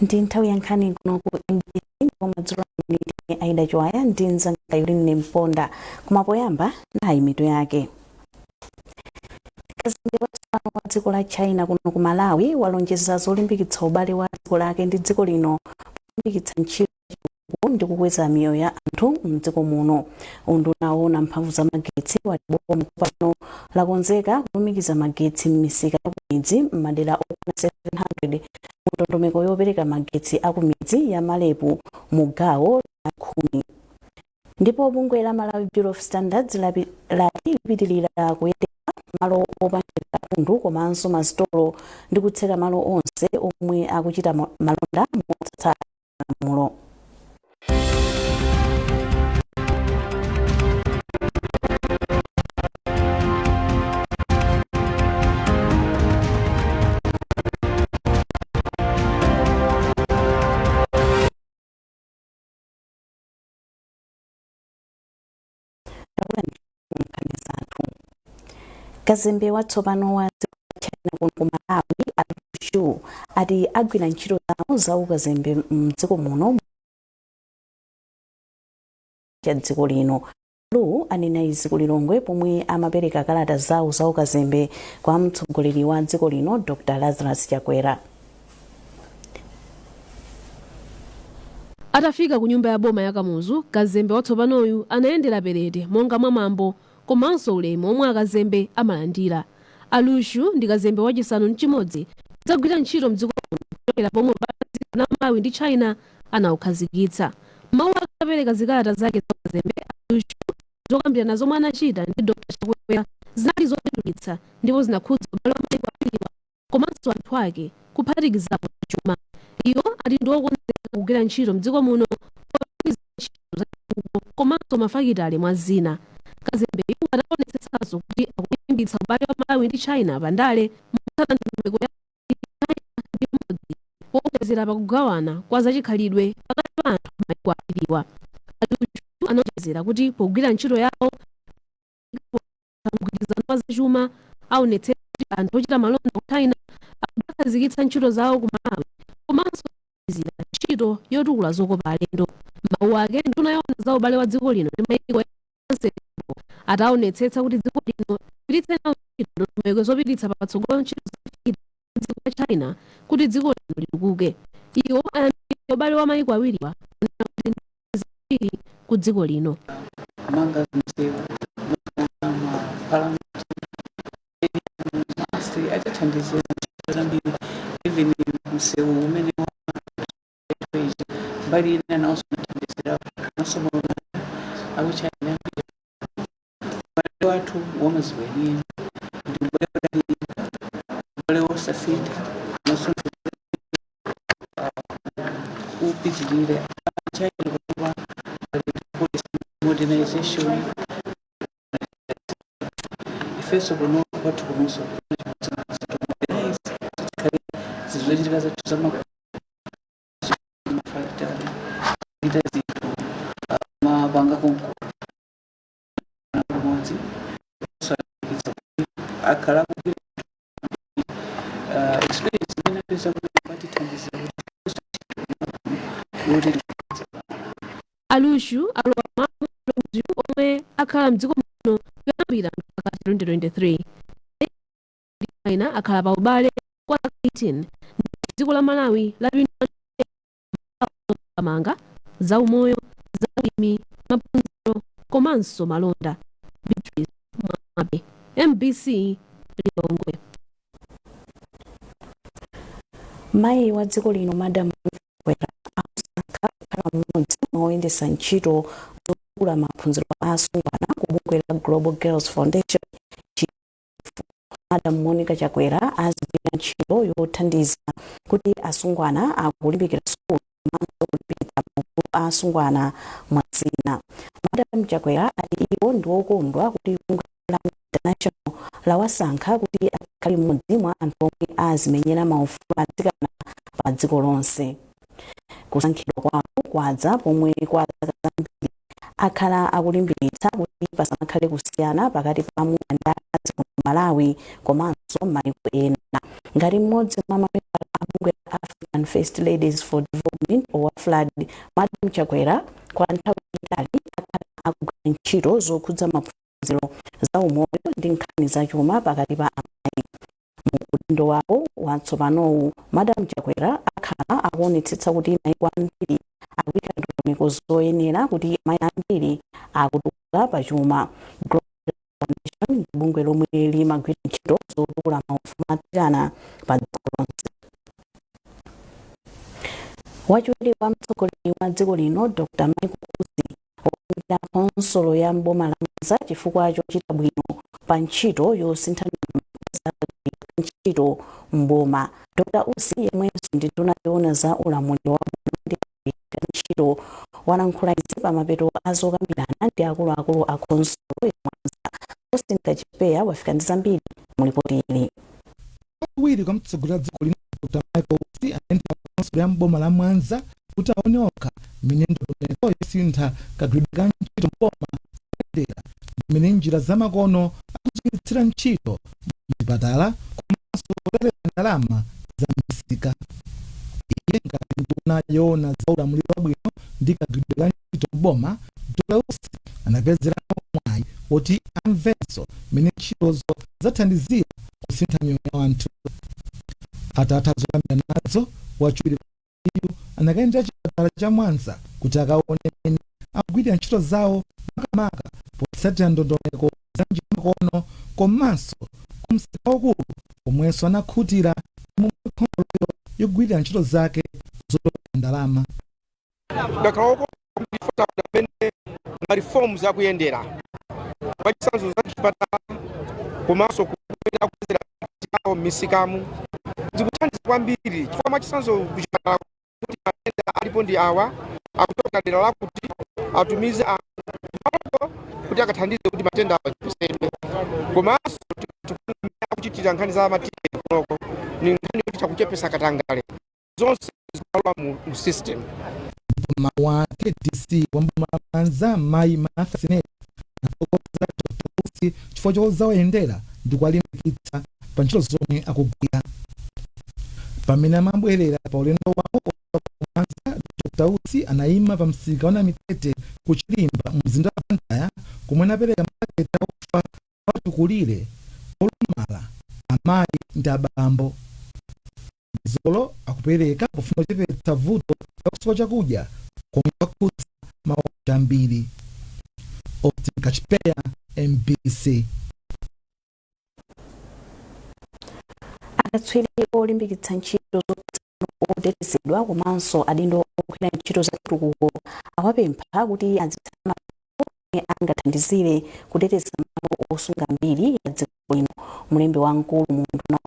ndi nthawi yankhani kuno ku MBC komadzulo ndi Aida Chwaya ndi nzanga Yuline Mponda kumapoyamba nayi mitu yake. Kazembe watsopano wa dziko la China kuno ku Malawi walonjeza zolimbikitsa ubale wa dziko lake ndi dziko lino kulimbikitsa ntchito ndi kukweza miyoyo ya anthu mdziko muno. Unduna owona mphamvu za magetsi wati boma pano lakonzeka kulumikiza magetsi m'misika ya kumidzi m'madera okwana 700 ndondomeko yopereka magetsi akumidzi ya Malepo mu gawo la khumi. Ndipo bungwe la Malawi Bureau of Standards lati lipitirira kuyendera malo opangira katundu komanso masitolo ndi kutseka malo onse omwe akuchita malonda motsatira malamulo. Kazembe watsopano wa dziko la China kuno ku Malawi Alushu ati agwira ntchito zawo za ukazembe mdziko muno cha dziko lino. Lu anena izi ku Lilongwe pomwe amapereka kalata zawo za ukazembe kwa mtsogoleri wa dziko lino Dr. Lazarus Chakwera. Atafika ku nyumba ya boma ya Kamuzu, kazembe watsopanoyu anayendera perete monga mwa mwambo komanso ulemu omwe akazembe amalandira. Alushu ndi kazembe wachisanu ndi chimodzi kudzagwira ntchito mdziko muno kuchokera pomwe ubale wa Malawi ndi China anawukhazikitsa. Mawu akapereka zikalata zake za ukazembe, Alushu zokambirana zomwe anachita ndi Dr. Chakwera zinali zopindulitsa ndipo zinakhudza ubale wa mayiko awiriwa komanso anthu ake kuphatikizapo chuma. Iwo ati ndi okonzeka kugwira ntchito mdziko muno potumiza ntchito za komanso mafakitale mwa zina. Kazembe anaonetsetsanso kuti akulimbitsa ubale wa Malawi ndi China pandale motsata ndondomeko ya China ndi umodzi wowonjezera pakugawana kwa zachikhalidwe pakati pa anthu mayiko awiriwa. Alushu anaonjezera kuti pogwira ntchito yawo mgwirizano wa zachuma aonetsera kuti anthu ochita malonda ku China akukhazikitsa ntchito zawo ku Malawi komanso kuzira ntchito yotukula zokopa alendo. Mawu ake nduna yoona za ubale wa dziko lino ndi mayiko ataonetsetsa kuti dziko lino lipititse nawo ntchito ndondomeko zopititsa patsogolo ntchito za dziko la China kuti dziko lino litukuke. Iwo ayambitsa ubale wa mayiko awiriwa kuti ku dziko lino. Watu wamazweni wale wasafiri kupitilira China kwa modernization first of all watu kunusu zilizojira za tuzama factory ndazi mabanga konko akala experience ina pesa kupata kandiza. Alushu alwa omwe akhala mdziko muno kuyambira mpaka 2023. China akhala pa ubale kwa 18 dziko la Malawi lapindula manga za umoyo za ulimi maphunziro komanso malonda. Beatrice Mwabe, MBC Lilongwe. Mayi wa dziko lino Madam Chakwera akusankha kukhala mmodzi mwa oyendetsa ntchito zotukula maphunziro a asungwana ku bungwe la Global Girls Foundation. Madam Monica Chakwera azigwira ntchito yothandiza kuti asungwana akulimbikira sukulu komanso kulimbikitsa maufulu a asungwana mwa zina. Madam Chakwera ati iwo ndi okondwa kuti bungwe la International lawasankha kuti akhale mmodzi mwa anthu omwe azimenyera maufulu atsikana pa dziko lonse. Kusankhidwa kwawo kwadza pomwe kwa zaka zambiri akhala akulimbikitsa kuti pasamakhale kusiyana pakati pa amuna ndi akazi ku Malawi komanso mayiko ena. Ngati mmodzi mwa mamembala a bungwe la Africa African First Ladies for Development or FLAD Madam Chakwera kwa nthawi itali akhala akugwira ntchito zokhudza maphunziro za umoyo ndi nkhani zachuma pakati pa amayi. Mu udindo wawo watsopanowu Madam Chakwera akhala akuonetsetsa kuti mayiko ambiri akuyika ndondomeko zoyenera kuti amayi ambiri akutukuka pachuma. Foundation bungwe lomwe limagwira ntchito zotukula maufulu atsika pa dziko lonse. Wachiwiri wa mtsogoleri wa dziko lino Dr. Michael Kusi walandira khonsolo ya mboma la Mwanza chifukwa chochita bwino pa ntchito yosintha ntchito mboma. Dr. Usi yemwenso ndi nduna yoona za ulamuliro wa ndi ntchito walankhula izi pa mapeto azokambirana ndi akuluakulu a khonsolo ya Mwanza. Austin Kachipeya wafika ndi zambiri mu ripoti ili. Wachiwiri kwa mtsogoleri wa dziko lino Dr. Michael Kusi anaendera khonsolo ya mboma la Mwanza kuti aoneoka mmene ndondomeko yosintha kagwiridwe ka ntchito mboma zikuyendera, mmene njira zamakono akuzigwiritsira ntchito mzipatala komanso kupereka ndalama za misika. Iye ngati nduna yoona za ulamuliro wabwino ndi kagwiridwe ka ntchito mboma, Dr. Usi anapezerako mwayi woti amvenso mmene ntchitozo zathandizira kusintha miyoyo ya anthu. Atatha zokambirana nazo, wachiwiri anakayendera chipatala cha Mwanza kuti akaone mmene akugwirira ntchito zawo makamaka potsatira ndondomeko za njira zamakono komanso kumsika waukulu komwenso anakhutira momwe khonsolo yogwirira ntchito zake zopereka ndalama. Ndakhalako kulifuta pamene ma reforms akuyendera pachisanzo za chipatala komanso kupita kudzera chawo misikamu zikuthandiza kwambiri chifukwa machisanzo kuchipatala kuti matenda alipo ndi awa akutoka dera lakuti atumize maloko kuti akathandize kuti matenda achipesedwe. Komanso akuchitira nkhani za matiketi kunoko ni nkhani kuti chakuchepesa katangale zonse zikalowa mu system. Mawu ake DC wa mboma la Mwanza Mayi Martha Sineta anafotokoza Dr. Usi chifukwa chozawayendera ndi kuwalimbikitsa pa ntchito zomwe akugwira. Pamene amabwerera pa ulendo wawo ku Mwanza, Dr. Usi anayima pa msika wa Mitete ku Chilimba mzinda wa Blantyre komwe anapereka makete akufa watukulire olumala amayi ndi abambo. Zolo akupereka pofuna kuchepetsa vuto la kusowa chakudya komwe kwakhudza mauta ambiri. Austin Kachipeya, MBC. Akatswiri olimbikitsa ntchito zotetezedwa komanso adindo ogwira ntchito za chitukuko awapempha kuti azitsata omwe angathandizire kuteteza malo osunga mbiri ya dziko lino. Mlembi wamkulu mu nduna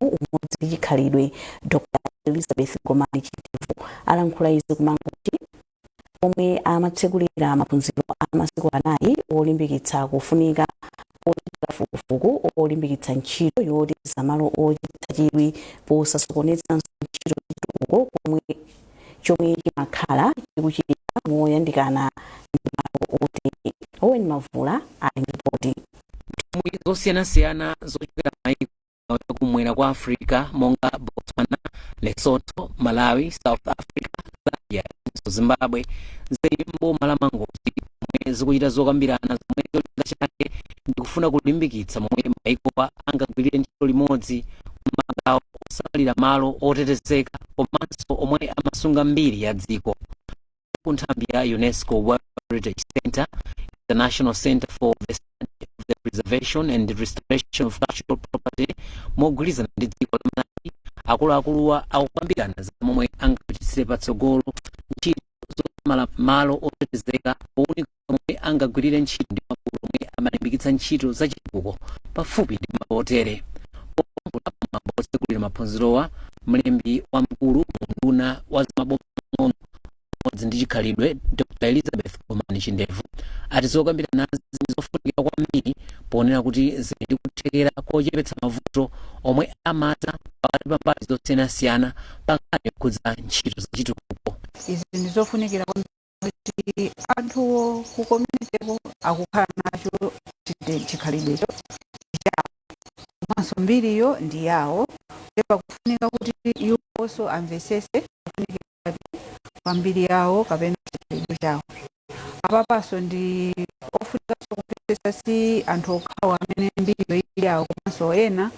umodzi ndi chikhalidwe Dr. Elizabeth Gomani Chitevu alankhula izi kumangochi omwe amatsekulira maphunziro a masiku anayi olimbikitsa kufunika ochita fukufuku olimbikitsa ntchito yoteteza malo ochititsa chidwi posasokoneza ntchito chitukuko chomwe chimakhala chikuchitika moyandikana ndi malo otere. Owen Mavula ali ndi ripoti. Zosiyanasiyana zochokera mayiko kumwera kwa Africa monga Botswana, Lesotho, Malawi, South Africa, Zambia, Zimbabwe zili mboma la Mangochi zomwe zikuchita zokambirana zomwe cholinga chake ndikufuna kulimbikitsa momwe mayikowa angagwirire ntchito limodzi m'magawo osamalira malo otetezeka komanso omwe amasunga mbiri ya dziko. Ku nthambi ya UNESCO World Heritage Center, International Center for the Study of the Preservation and the Restoration of Cultural Property mogwirizana ndi dziko la Malawi, akuluakuluwa akukambirana za momwe angapititsire patsogolo ntchito zosamala malo otetezeka powunika momwe angagwirire ntchito ndi magulu omwe amalimbikitsa ntchito za chitukuko pafupi ndi malo otere. Pokongola pamwambo otsekulira maphunzirowa, mlembi wamkulu mu nduna wa zamaboma ang'ono umodzi ndi chikhalidwe Dr. Elizabeth Gomani Chitevu ati zokambirana zofunikira kwambiri poonera kuti zili ndi kuthekera kochepetsa mavuto omwe amadza pakati pa mbali zosiyanasiyana pankhani yokhudza ntchito za chitukuko. Izi ndizofunikira kuti anthu ku community akukhala nacho chikhalidwecho komanso mbiriyo ndi yawo. Pakufunika kuti iwo nawonso amvesese kwambiri yawo kapena chikhalidwe chawo. Apapanso ndi ofunika kumvesesa si anthu okhawo amene mbiri yoyili yawo komanso ena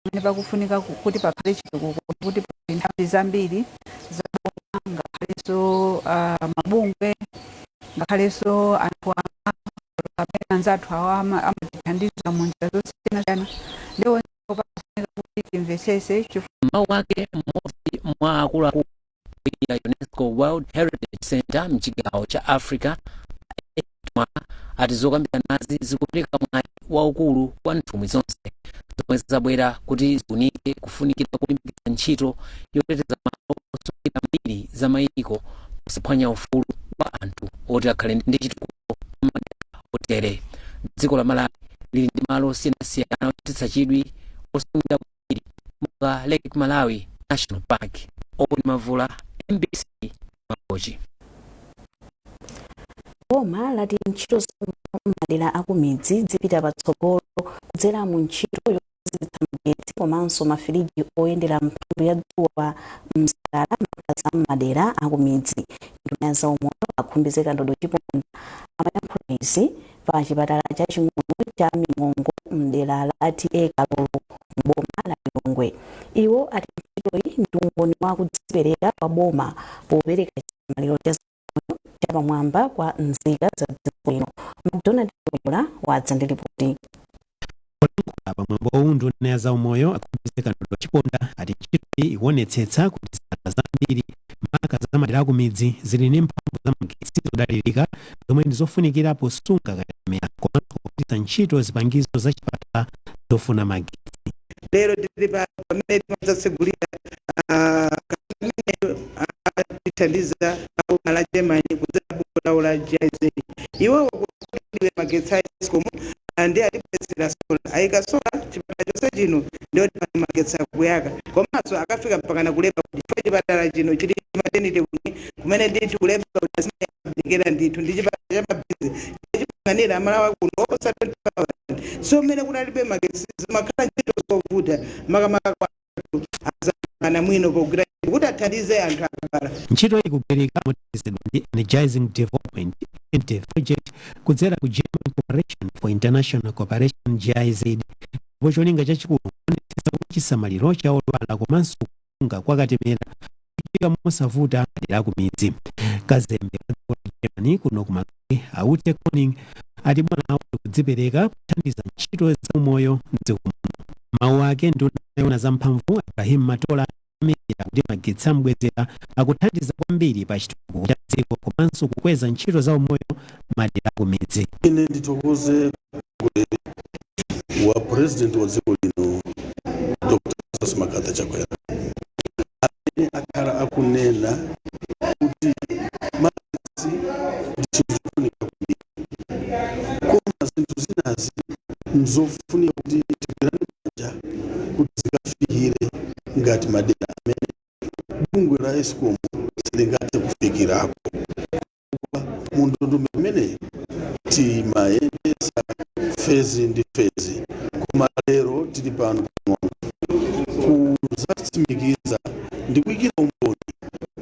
amene pakufunika kuti pakhale chitukuko kuti pali nthambi zambiri zaboma ngakhalenso mabungwe ngakhalenso anthu amene anzathu awo amatithandiza mu njira zosiyanasiyana ndiwo pakufunika kuti timvesese mawu ake mmodzi mwa akuluakulu ya UNESCO World Heritage Center mchigawo cha Africa ati zokambira nazi zikupereka mwayi waukulu kwa nthumwi zonse zomwe zabwera kuti ziunike kufunikira kulimbikitsa ntchito yoteteza malo osungira mbiri za mayiko kusaphwanya ufulu wa anthu oti akhale ndi chitukuko madera otere. Dziko la Malawi lili ndi malo osiyanasiyana ochititsa chidwi osungira mbiri monga Lake Malawi National Park. Obuli Mavula, MBC Makochi. Boma lati ntchito za madera akumidzi zipita patsogolo kudzera mu ntchito yozitsa magetsi komanso mafiriji oyendera mphamvu ya dzuwa msala makaza m'madera akumidzi. Nduna ya zaumoyo akhumbizeka Ndodo Chiponda amayankhula izi pa chipatala chaching'ono cha Ming'ongo mdera la TA Kalolo m'boma la Lilongwe. Iwo ati ntchitoyi ndi umboni wa kudzipereka kwa boma popereka chisamaliro cha zaumoyo chapamwamba kwa nzika za dziko lino. Donald Oyola wadza ndi ripoti. Pamwambo uwu nduna ya zaumoyo akhumbizeka Ndodo Chiponda ati ntchitoyi ikuonetsetsa kuti zipatala zambiri maka za madera akumidzi zili ndi mphamvu za magetsi zodalirika zomwe ndi zofunikira posunga katemera komanso kugwiritsa ntchito zipangizo za chipatala zofuna magetsi. Lero tili pamene timatsegulira tithandiza boma la Germany kudzera buku lawo la GIZ. Iwo kulibe magetsi a Eskom ndi alipezera sola ayika sola chipatala chonse chino ndiwo pali magetsi akuyaka komanso akafika mpaka na kulemba kuti chipatala chino chili maternity kumene ndithu kulemba kuti simayabikira ndithu ndi chipatala cha mabizi chipanganira amalawa kuno oposa 25,000 so mmene kunalibe magetsi zimakhala ntchito zovuta makamaka kwa azana mwino pogwira kuti athandize anthu akabala. Ntchito iyi ikugwirika mothandizidwa ndi Energizing Development Project kudzera ku German Corporation for International Cooperation GIZ ndipo cholinga chachikulu kuonetsetsa kuti chisamaliro cha odwala komanso kusunga kwa katemera kuchitika mosavuta madera akumidzi. Kazembe wa dziko la Germany kuno ku Malawi Aute Koning ati boma lawo likudzipereka kuthandiza ntchito zaumoyo m'dziko muno. Mawu ake nduna yoona za mphamvu Ibrahim Matola amene kuti magetsi amubwezera akuthandiza kwambiri pa chitukuko cha dziko komanso kukweza ntchito zaumoyo madera akumidzi. Ine nditokoze wa president wa dziko lino Dr. Moses Makata Chakwera amene akhala akunena kuti magetsi ndi chinthu chofunika kwambiri koma zinthu zinazi nzofunika kuti tigwirane manja kuti zikafikire ngati madera amene bungwe la Eskom silingathe kufikirako. Mundondomeko imene timayendesa fezi ndi fezi koma lero tili pano kuzatsimikiza ndi kuyikira umboni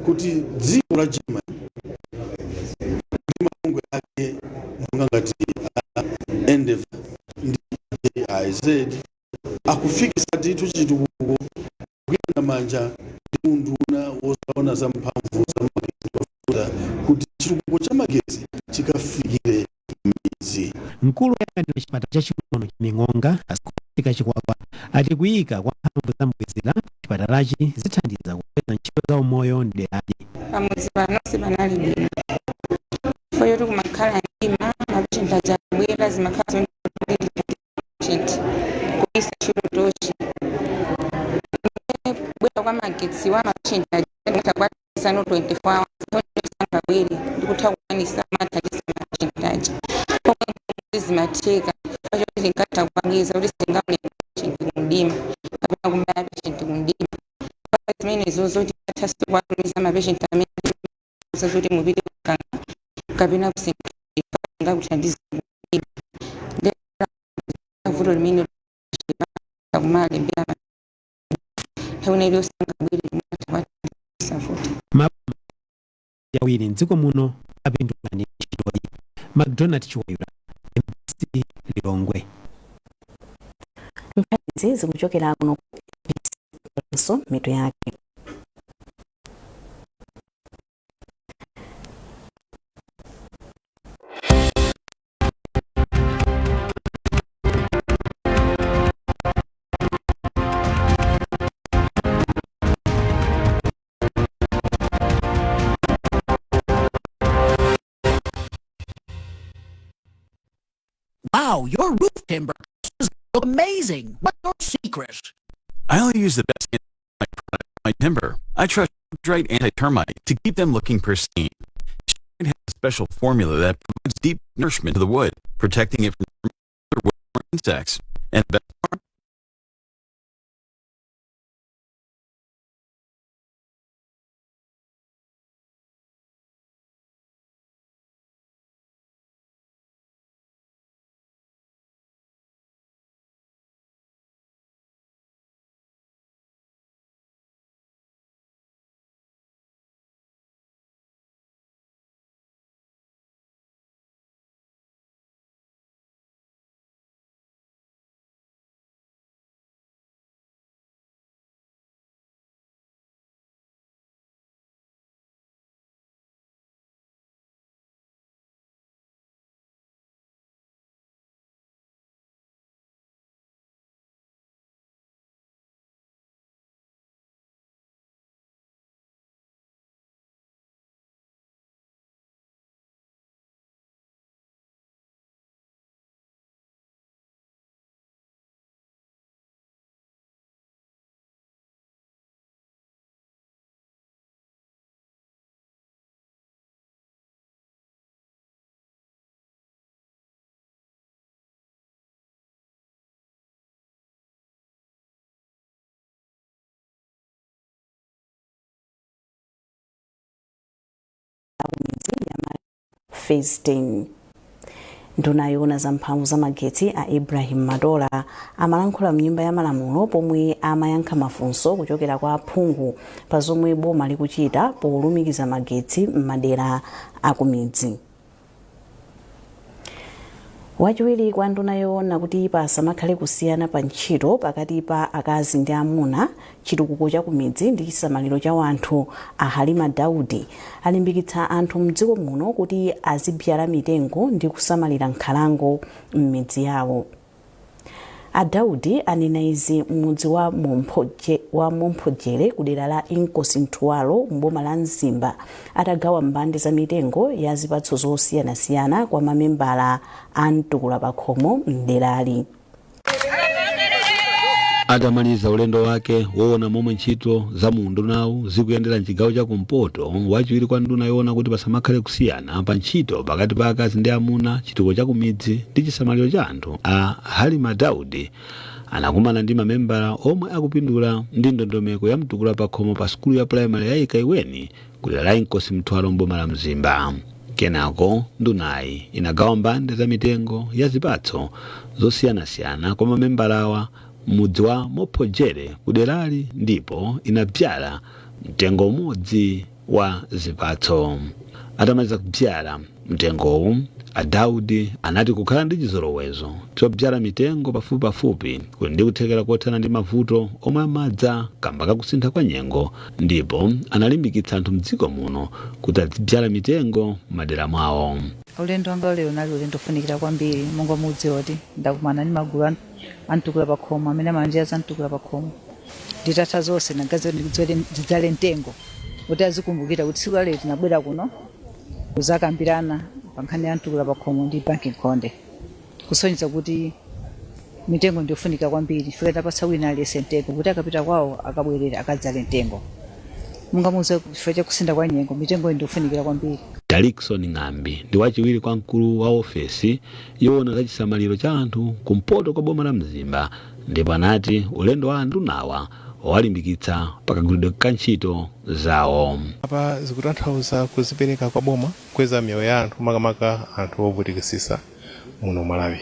kuti dziko la Germany ndi mabungwe ake monga ngati Endeavour ndi GIZ akufikisa ndithu chitukuko kugwirana manja ndi unduna wosaona za mphamvu za magetsi kuti chitukuko cha magetsi chikafikire midzi. Mkulu yang'anira chipatala chaching'ono cha Ming'onga Askolastika Chikwakwa ati kuyika kwa mphamvu za mbwezera chipatalachi zithandiza kukweza ntchito zaumoyo mderali. Pamudzi pano sipanali bwino foyo tikumakhala ndima mapichinta chabwera zimakhala kuisa ntchito tochi bwera kwa magetsi wa mapichinta takwatisa no 24 hours ndikabwere ndikutha kuwanisa mathandiza mapichintachi pomwe zimatheka pacho tinkatha kupangiza kuti singamuleka mapichinta kundima kapena kumbaya mapichinta kundima zimenezo zoti athasi kuwatumiza mapichinta amene zoti mupite kukanga kapena kusinga kuthandiza vuto limene kumale mbira nthawi iliyosanga bwiri mwatakwatisa futi yawiri mdziko muno apindulani ntchitoyi. McDonald Chiwayula, MBC Lilongwe. Nkhani zikuchokera kuno so mitu yake. Wow, your roof timber look amazing. What's your secret? I only use the best product for my timber. I trust Shine Anti-Termite to keep them looking pristine. Shine has a special formula that provides deep nourishment to the wood, protecting it from other insects. And the best part, Phase 10. Nduna yona za mphamvu za magetsi a Ibrahim Madola amalankhula mnyumba ya malamulo pomwe amayankha mafunso kuchokera kwa aphungu pa zomwe boma likuchita polumikiza magetsi m'madera akumidzi. Wachiwiri kwa nduna yona kuti pasamakhale kusiyana pa ntchito pakati pa akazi ndi amuna, chitukuko cha kumidzi ndi chisamaliro cha wanthu, a Halima Daudi alimbikitsa anthu mdziko muno kuti azibyala mitengo ndi kusamalira nkhalango m'midzi yawo. A Daudi anena izi m'mudzi wa Momphojere kudera la Inkosi Nthuwalo m'boma la Mzimba atagawa mbande za mitengo ya zipatso zosiyanasiyana kwa mamembala a mtukula pakhomo m'derali. Atamaliza ulendo wake woona momwe ntchito za mundunawu zikuyendera mchigawo cha kumpoto, wachiwiri kwa nduna yoona kuti pasamakhale kusiyana pa ntchito pakati pa akazi ndi amuna, chitukuko cha kumidzi ndi chisamaliro cha anthu, a Halima Daudi anakumana ndi mamembala omwe akupindula ndi ndondomeko ya mtukula pakhomo pa skulu ya primary ya Ikaiweni kudera la Inkosi Nthuwalo m'boma la Mzimba. Kenako ndunayi inagawa mbande za mitengo ya zipatso zosiyanasiyana kwa mamembalawa mudzi wa Momphojere kuderali, ndipo inabyala mtengo umodzi wa zipatso. Atamaliza kubyala mtengowu, a Daudi anati kukhala ndi chizolowezo chobyala mitengo pafupi kuti ndi kuthekera kothana ndi mavuto omwe amadza kamba kakusintha kwa nyengo, ndipo analimbikitsa anthu mdziko muno kuti azibyala mitengo m'madera mwawo. Ulendo wanga lero nali ulendo ofunikira kwambiri monga mudzi oti ndakumana ndi magulu amtukula pakhomo amene amanjira za mtukula pakhomo. Nditatha zonse nagaza ndidzale mtengo kuti azikumbukira kuti tsiku lero tinabwera kuno kuzakambirana pa nkhani ya mtukula pakhomo ndi banking konde, kusonyeza kuti mitengo ndiofunika kwambiri fika tapatsa wina aliyense mtengo kuti akapita kwawo akabwerere akadzale mtengo. Munga muze kufecha kusinda kwa nyengo mitengo ndiofunikira kwambiri. Dalikson Ng'ambi ndi wachiwiri kwa mkulu wa ofesi yoona za chisamaliro cha anthu kumpoto kwa boma la Mzimba, ndipo anati ulendo wa ndunawa walimbikitsa pakagwiridwe ka ntchito zawo. Apa zikutanthauza kuzipereka kwa boma kweza miyoyo ya anthu makamaka anthu ovutikisisa muno Malawi.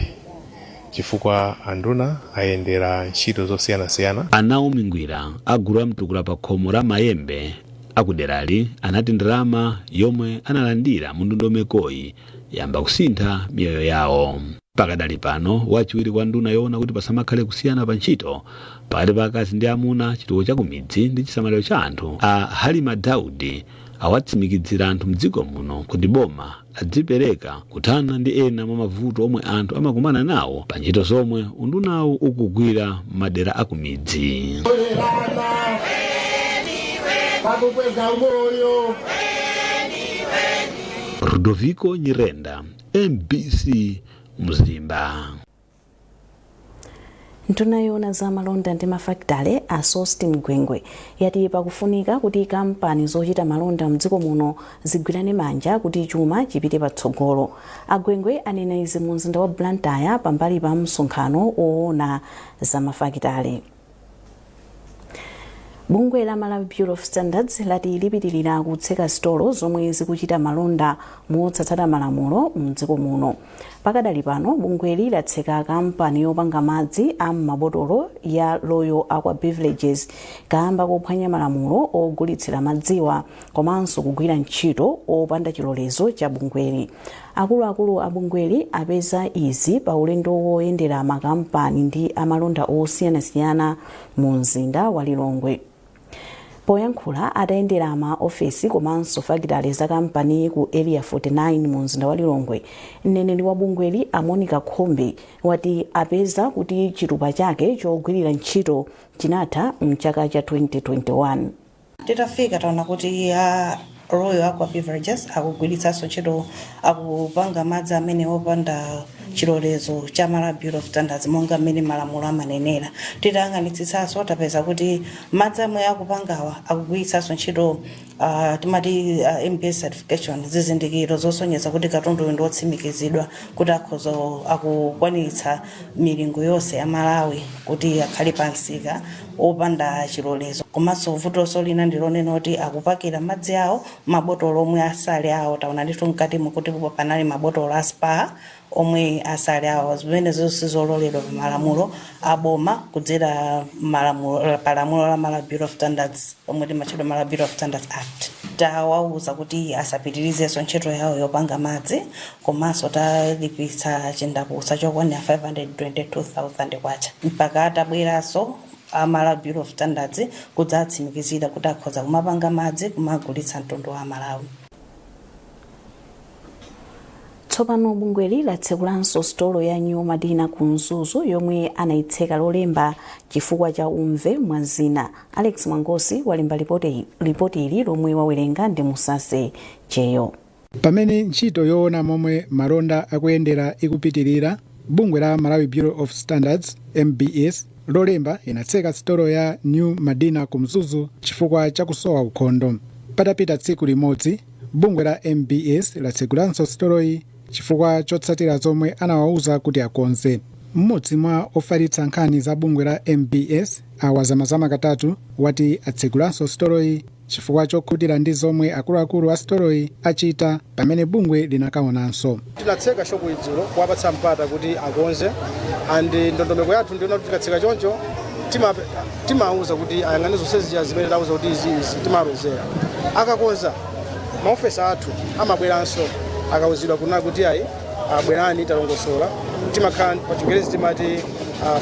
chifukwa anduna ayendera ntchito zosiyanasiyana. Anaomi Ngwira agulu amtukula pa khomo la Mayembe akuderali anati ndalama yomwe analandira mu ndondomekoyi yamba kusintha miyoyo yawo. Pakadali pano wachiwiri kwa nduna yoona kuti pasamakhale kusiyana pa ntchito pakati pa akazi ndi amuna chitukuko cha kumidzi ndi chisamaliro cha anthu a Halima Daudi awatsimikizira anthu mdziko muno kuti boma adzipereka kuthana ndi ena mwa mavuto omwe anthu amakumana nawo pa ntchito zomwe undunawo ukugwira madera akumidzi. Rudoviko Nyirenda, MBC Mzimba. Nduna yoona za malonda ndi mafakitale a Sostin Gwengwe yati pakufunika kuti kampani zochita malonda mdziko muno zigwirane manja kuti chuma chipite patsogolo. Agwengwe anena izi mu mzinda wa Blantyre pambali pa msonkhano oona za mafakitale. Bungwe la Malawi Bureau of Standards lati lipitirira kutseka stolo zomwe zikuchita malonda motsatira malamulo mdziko muno. Pakadali pano bungweli latseka kampani yopanga madzi a mabotolo ya Royal Aqua Beverages kamba kophwanya malamulo ogulitsira madziwa komanso kugwira ntchito opanda chilolezo cha bungweli. Akuluakulu a bungweli apeza izi pa ulendo woyendera makampani ndi amalonda osiyanasiyana mu mzinda wa Lilongwe. Poyankhula atayendera maofesi komanso fakitale za kampani ku area 49 mu mzinda wa Lilongwe, mneneri wa bungweli a Monica Khombe wati apeza kuti chitupa chake chogwirira ntchito chinatha mchaka cha 2021. Titafika taona kuti ya Royal Aqua Beverages akugwiritsanso ntchito akupanga madzi amene opanda chilolezo cha Malawi Bureau of Standards monga amene malamulo amanenera. Titayang'anitsitsanso tapeza kuti madzi amwe akupangawa akugwiritsanso ntchito timati MBS certification, zizindikiro zosonyeza kuti katundu ndi otsimikizidwa kuti akhoza akukwaniritsa milingo yonse ya Malawi kuti akhale pansika opanda chilolezo. Komanso vuto lina ndilonena kuti akupakira madzi awo mabotolo omwe asale awo. Taona ndithu mkati mukuti panali mabotolo a Spar omwe asale awo zimene sizololedwa pa malamulo aboma kudzera malamulo la Malawi Bureau of Standards omwe timachedwa Malawi Bureau of Standards Act. Tawauza kuti asapitirizenso ntchito yawo yopanga madzi komanso talipitsa chindapusa chokwanira 522,000 kwacha mpaka atabweranso Malawi Bureau of Standards kudzatsimikizira kuti akhoza kumapanga madzi kumagulitsa mtundu wa Malawi. Tsopano bungweli latsekulanso stolo ya New Madina ku Mzuzu yomwe anayitseka lolemba chifukwa cha umve mwazina. Alex Mwangosi walemba ripoti ili lomwe wawerenga ndi Musase Cheyo. Pamene ntchito yoona momwe malonda akuyendera ikupitirira, bungwe la Malawi Bureau of Standards MBS lolemba inatseka stolo ya New Madina ku Mzuzu chifukwa cha kusowa ukhondo. Patapita tsiku limodzi, bungwe la MBS latsekulanso stoloyi chifukwa chotsatira zomwe anawauza kuti akonze. Mmodzi mwa ofalitsa nkhani za bungwe la MBS awazamazama katatu wati atsekulanso stoloyi chifukwa chokhutira ndi zomwe akuluakulu a stoloyi achita pamene bungwe linakaonanso. Tinatseka shopu idzulo kuwapatsa mpata kuti akonze andi ndondomeko yathu ndiona kuti tikatseka choncho timauza kuti ayang'ane zonse zija zimene tauza kuti izi timalozera. Akakonza maofesi athu amabweranso akauzidwa kuna kuti ayi abwerani talongosola timakhala pa Chingerezi timati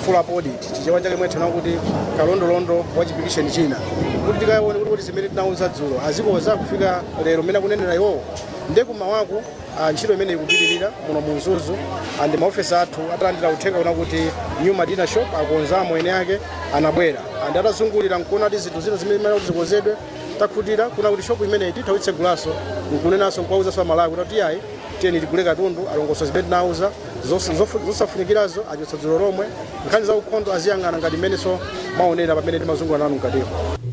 full up audit chichewa chake mwe tinaona kuti kalondolondo wa chipikisheni china kuti tikaone kuti zimene tinauza dzulo azikoza kufika lero mena kunenera iwo ndeku mawaku ntchito imene ikupitirira muno mu Mzuzu andi maofesi athu atalandira uthenga kuna kuti New Madina shop akonzamo ene yake anabwera andi atazungulira nkuona kuti zinthu zina zimene zikozedwe takhutira kuna kuti shop imene tithawitse gulaso nkunenanso nkwauza swa Malawi kuti ayi tiyeni tigule katundu alongoso zimene tinauza zosafunikirazo achotsa dzulo lomwe nkhani za ukhondo aziyang'ana ngati mmenenso maonera pamene timazungula nanu mkatiko.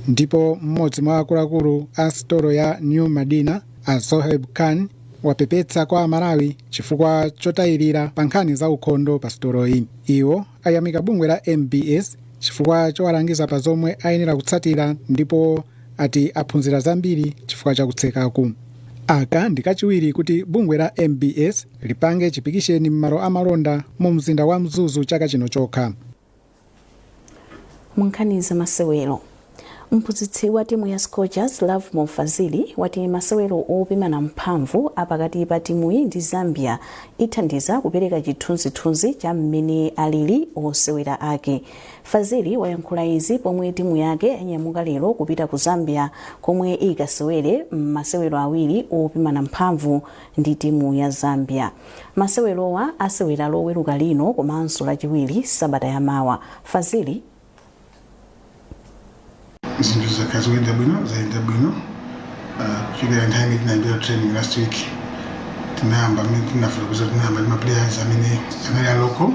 Ndipo mmodzi mwa akuluakulu a stolo ya New Madina a Zoheb Khan wapepetsa kwa Malawi chifukwa chotayirira pa nkhani za ukhondo pa stoloyi. Iwo ayamika bungwe la MBS chifukwa chowalangiza pa zomwe ayenera kutsatira ndipo ati aphunzira zambiri chifukwa cha kutsekaku. aka ndi kachiwiri kuti bungwe la MBS lipange chipikisheni m'malo amalonda mu mzinda wa Mzuzu chaka chino chokha. Munkhaniza masewero. Mphunzitsi wa timu ya Scorchers Love Mofazili wati masewero opimana mphamvu apakati pa timuyi ndi Zambia ithandiza kupereka chithunzithunzi cha mmene alili osewera ake. Fazili wayankhula izi pomwe timu yake anyamuka lero kupita ku Zambia komwe ikasewere masewero awiri opimana mphamvu ndi timu ya Zambia. Masewerowa asewera loweruka lino komanso lachiwiri sabata yamawa. Fazili zinthu zakaziyenda bwino zayenda bwino kuchokera nthawi tinayambira training last week tinayamba tinafuna kuza tinayamba ndi maplayers amene anali aloko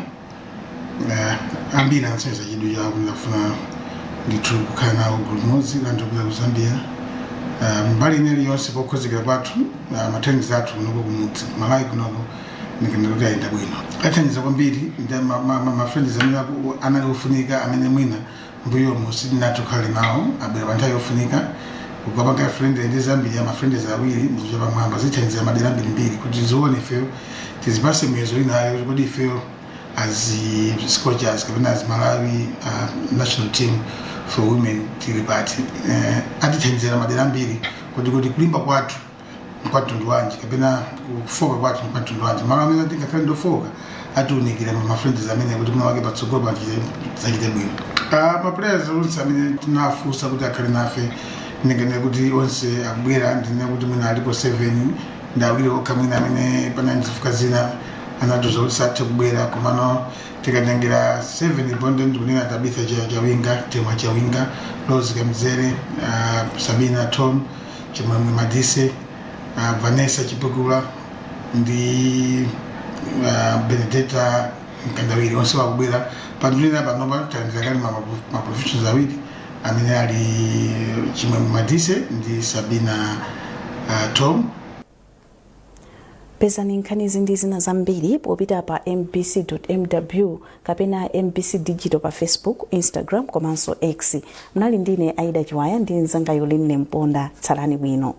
ambiri anaseza chidwi chawo ndafuna ndithu kukhala nawo gulu limodzi la anthu kupita ku Zambia mbali inali yonse pokhozekera kwathu matraining athu kunoko kumudzi Malawi kunoko ndikenda kuti ayenda bwino athandiza kwambiri mafriends amene anali ofunika amene mwina mbuyo musidi natukhala nawo abera banthawi ofunika ukapanga friend ndi Zambia mafriends awiri ndizo pamwamba zithandiza madera mbiri kuti zione ifeyo tizipase mwezo inayo kuti ifeyo as Scorchers kapena as Malawi national team for women tilipati atithandiza madera mbiri kuti kulimba kwathu mkwathu wanje kapena kufoka kwathu mkwathu wanje Malawi amene tingakhala ndofoka atiunikira mafriends amene kuti mwake patsogolo pachite bwino. Maplayers onse amene tinafunsa kuti akhale nafe ndingene kuti onse akubwera ndine kuti mwina alipo 7 ndawiri okha mwina amene panandifuka zina anatuza kuti sathe kubwera komano tikatengera 7 bonde ndikunena Tabitha Chawinga Temwa Chawinga Rose Kamzere Sabina Tom Chimwemwe Madise Vanessa Chipukula ndi Benedetta Mkandawiri onse wakubwera pandulina panopa tanzakali maprofessionals awiri amene ali Chimwemwe Madise ndi Sabina Tom. Pezani nkhanizi ndi zina zambiri popita pa mbc.mw kapena MBC Digital pa Facebook, Instagram komanso X. Mnali ndine Aida Chiwaya ndi nzanga Yoline Mponda. Tsalani bwino.